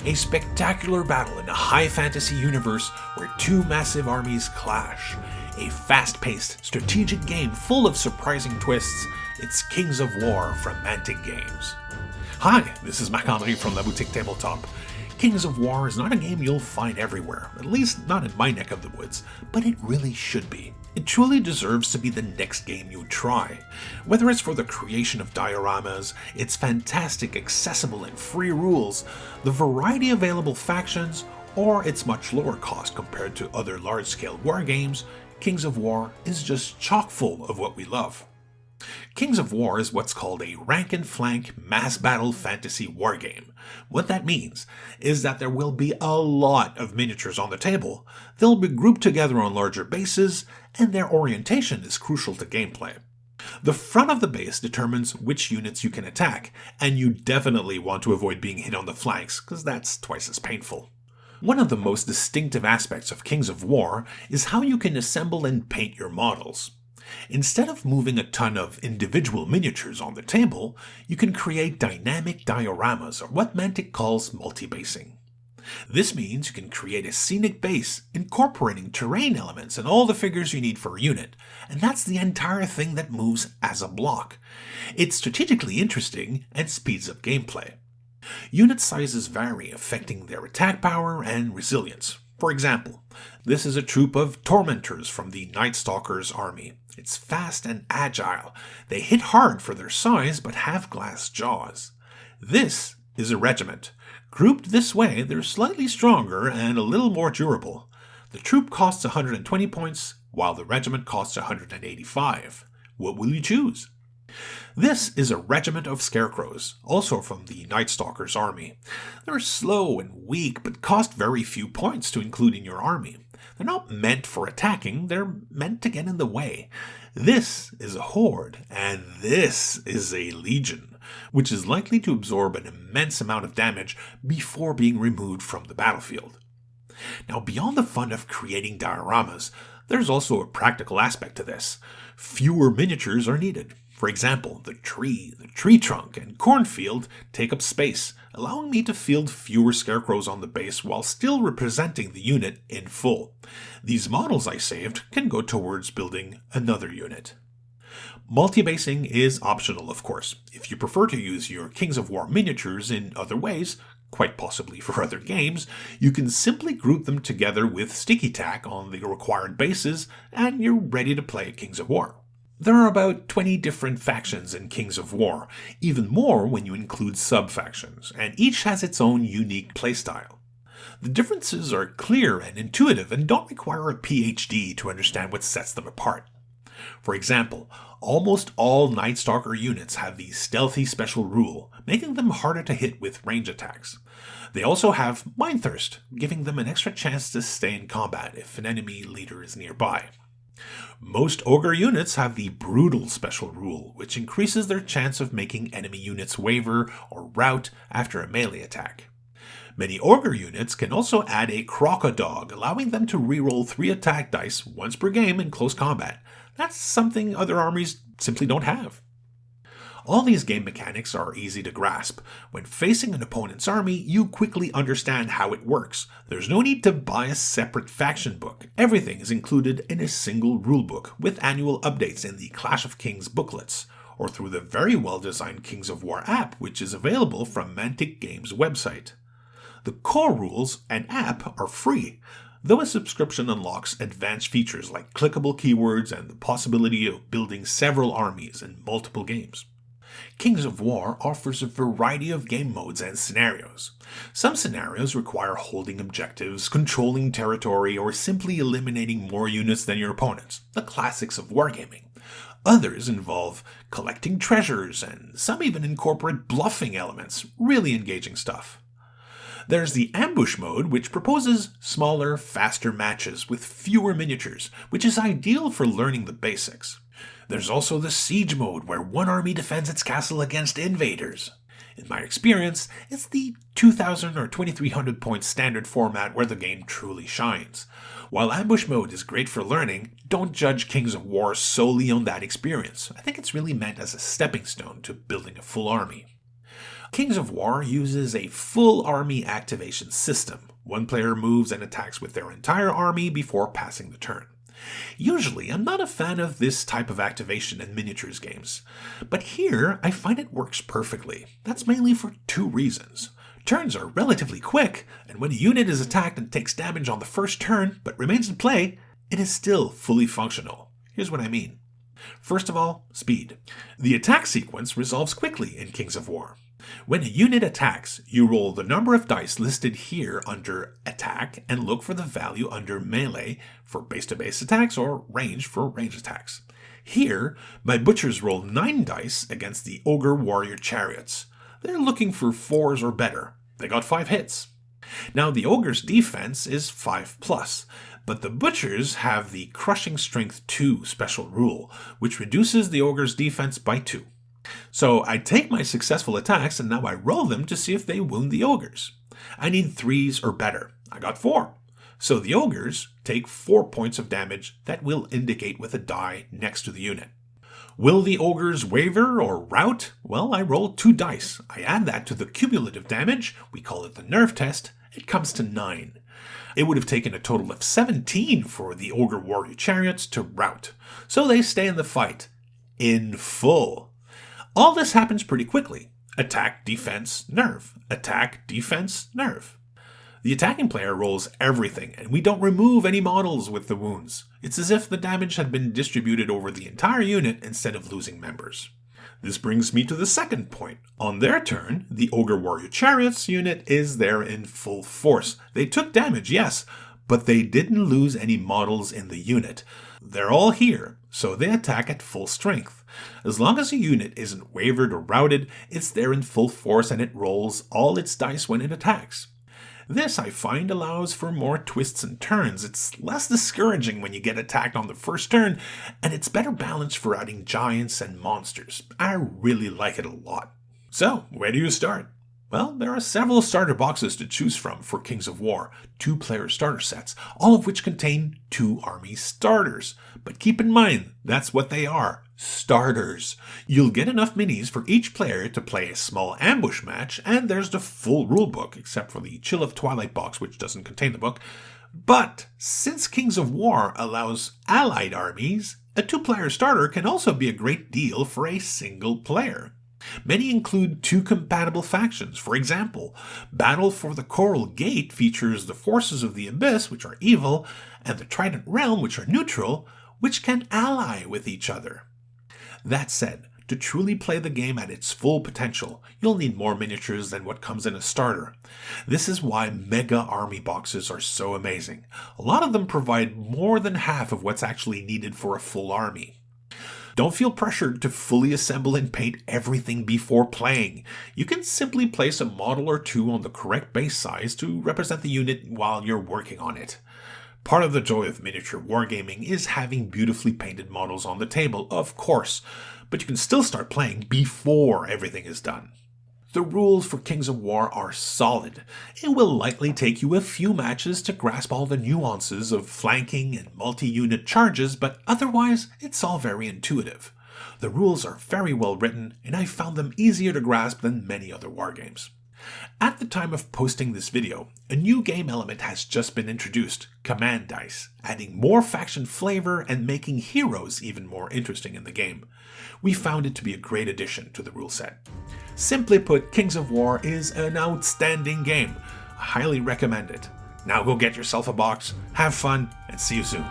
A spectacular battle in a high fantasy universe where two massive armies clash. A fast-paced, strategic game full of surprising twists. It's Kings of War from Mantic Games. Hi, this is Mac Comedy from La Boutique Tabletop. Kings of War is not a game you'll find everywhere, at least not in my neck of the woods, but it really should be. It truly deserves to be the next game you try. Whether it's for the creation of dioramas, its fantastic, accessible, and free rules, the variety of available factions, or its much lower cost compared to other large-scale war games, Kings of War is just chock full of what we love. Kings of War is what's called a rank-and-flank mass battle fantasy wargame. What that means is that there will be a lot of miniatures on the table, they'll be grouped together on larger bases, and their orientation is crucial to gameplay. The front of the base determines which units you can attack, and you definitely want to avoid being hit on the flanks, because that's twice as painful. One of the most distinctive aspects of Kings of War is how you can assemble and paint your models. Instead of moving a ton of individual miniatures on the table, you can create dynamic dioramas, or what Mantic calls multi-basing. This means you can create a scenic base incorporating terrain elements and all the figures you need for a unit, and that's the entire thing that moves as a block. It's strategically interesting and speeds up gameplay. Unit sizes vary, affecting their attack power and resilience. For example, this is a troop of Tormentors from the Night Stalker's army. It's fast and agile. They hit hard for their size but have glass jaws. This is a regiment. Grouped this way, they're slightly stronger and a little more durable. The troop costs 120 points, while the regiment costs 185. What will you choose? This is a regiment of scarecrows, also from the Night Stalker's army. They're slow and weak, but cost very few points to include in your army. They're not meant for attacking, they're meant to get in the way. This is a horde, and this is a legion, which is likely to absorb an immense amount of damage before being removed from the battlefield. Now, beyond the fun of creating dioramas, there's also a practical aspect to this. Fewer miniatures are needed. For example, the tree trunk, and cornfield take up space, allowing me to field fewer scarecrows on the base while still representing the unit in full. These models I saved can go towards building another unit. Multi-basing is optional, of course. If you prefer to use your Kings of War miniatures in other ways, quite possibly for other games, you can simply group them together with sticky tack on the required bases, and you're ready to play Kings of War. There are about 20 different factions in Kings of War, even more when you include sub-factions, and each has its own unique playstyle. The differences are clear and intuitive and don't require a PhD to understand what sets them apart. For example, almost all Night Stalker units have the stealthy special rule, making them harder to hit with range attacks. They also have Mind Thirst, giving them an extra chance to stay in combat if an enemy leader is nearby. Most Ogre units have the Brutal special rule, which increases their chance of making enemy units waver or rout after a melee attack. Many Ogre units can also add a Crocodog, allowing them to reroll 3 attack dice once per game in close combat. That's something other armies simply don't have. All these game mechanics are easy to grasp. When facing an opponent's army, you quickly understand how it works. There's no need to buy a separate faction book. Everything is included in a single rulebook, with annual updates in the Clash of Kings booklets, or through the very well-designed Kings of War app, which is available from Mantic Games' website. The core rules and app are free, though a subscription unlocks advanced features like clickable keywords and the possibility of building several armies in multiple games. Kings of War offers a variety of game modes and scenarios. Some scenarios require holding objectives, controlling territory, or simply eliminating more units than your opponents, the classics of wargaming. Others involve collecting treasures, and some even incorporate bluffing elements, really engaging stuff. There's the ambush mode, which proposes smaller, faster matches with fewer miniatures, which is ideal for learning the basics. There's also the siege mode, where one army defends its castle against invaders. In my experience, it's the 2,000 or 2,300 point standard format where the game truly shines. While ambush mode is great for learning, don't judge Kings of War solely on that experience. I think it's really meant as a stepping stone to building a full army. Kings of War uses a full army activation system. One player moves and attacks with their entire army before passing the turn. Usually, I'm not a fan of this type of activation in miniatures games, but here I find it works perfectly. That's mainly for two reasons. Turns are relatively quick, and when a unit is attacked and takes damage on the first turn but remains in play, it is still fully functional. Here's what I mean. First of all, speed. The attack sequence resolves quickly in Kings of War. When a unit attacks, you roll the number of dice listed here under Attack and look for the value under Melee for base-to-base attacks or Range for range attacks. Here, my butchers roll 9 dice against the Ogre Warrior Chariots. They're looking for 4s or better. They got 5 hits. Now the Ogre's defense is 5+, but the Butchers have the Crushing Strength 2 special rule, which reduces the Ogre's defense by 2. So I take my successful attacks and now I roll them to see if they wound the Ogres. I need 3s or better. I got 4. So the Ogres take 4 points of damage that will indicate with a die next to the unit. Will the Ogres waver or rout? Well, I roll 2 dice. I add that to the cumulative damage, we call it the nerve test, it comes to 9. It would have taken a total of 17 for the Ogre Warrior Chariots to rout, so they stay in the fight. In full. All this happens pretty quickly. Attack, defense, nerve. Attack, defense, nerve. The attacking player rolls everything, and we don't remove any models with the wounds. It's as if the damage had been distributed over the entire unit instead of losing members. This brings me to the second point. On their turn, the Ogre Warrior Chariots unit is there in full force. They took damage, yes, but they didn't lose any models in the unit. They're all here, so they attack at full strength. As long as a unit isn't wavered or routed, it's there in full force and it rolls all its dice when it attacks. This, I find, allows for more twists and turns. It's less discouraging when you get attacked on the first turn, and it's better balanced for routing giants and monsters. I really like it a lot. So, where do you start? Well, there are several starter boxes to choose from for Kings of War, 2-player starter sets, all of which contain 2 army starters. But keep in mind, that's what they are, starters. You'll get enough minis for each player to play a small ambush match, and there's the full rulebook, except for the Chill of Twilight box, which doesn't contain the book. But since Kings of War allows allied armies, a 2-player starter can also be a great deal for a single player. Many include 2 compatible factions. For example, Battle for the Coral Gate features the Forces of the Abyss, which are evil, and the Trident Realm, which are neutral, which can ally with each other. That said, to truly play the game at its full potential, you'll need more miniatures than what comes in a starter. This is why mega army boxes are so amazing. A lot of them provide more than half of what's actually needed for a full army. Don't feel pressured to fully assemble and paint everything before playing. You can simply place a model or 2 on the correct base size to represent the unit while you're working on it. Part of the joy of miniature wargaming is having beautifully painted models on the table, of course, but you can still start playing before everything is done. The rules for Kings of War are solid. It will likely take you a few matches to grasp all the nuances of flanking and multi-unit charges, but otherwise, it's all very intuitive. The rules are very well written, and I found them easier to grasp than many other wargames. At the time of posting this video, a new game element has just been introduced, Command Dice, adding more faction flavor and making heroes even more interesting in the game. We found it to be a great addition to the rule set. Simply put, Kings of War is an outstanding game. I highly recommend it. Now go get yourself a box, have fun, and see you soon.